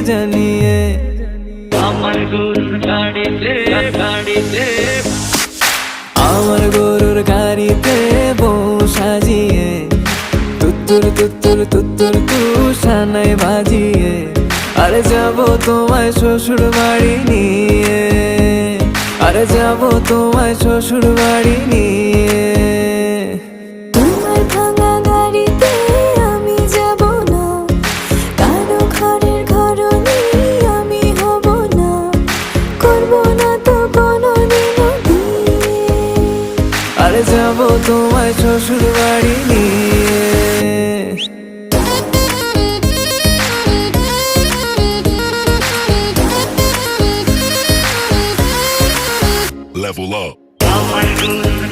জানিয়ে আমার গরুর গাড়িতে আমার গরুর গাড়িতে বউ সাজিয়ে তুত্তুর তুত্তুর তুত্তুর তুষানায় বাজিয়ে আরে যাবো তোমায় শ্বশুর বাড়ি নিয়ে আরে যাবো তোমায় শ্বশুর বাড়ি নিয়ে তোমার ভাঙা গাড়িতে আমি যাব না, কারো ঘরের ঘরনি আমি হব না, করব না তো কোনোদিনও বিয়ে। আরে যাবো তোমায় শ্বশুর বাড়ি নিয়ে Level up. আমার গরুর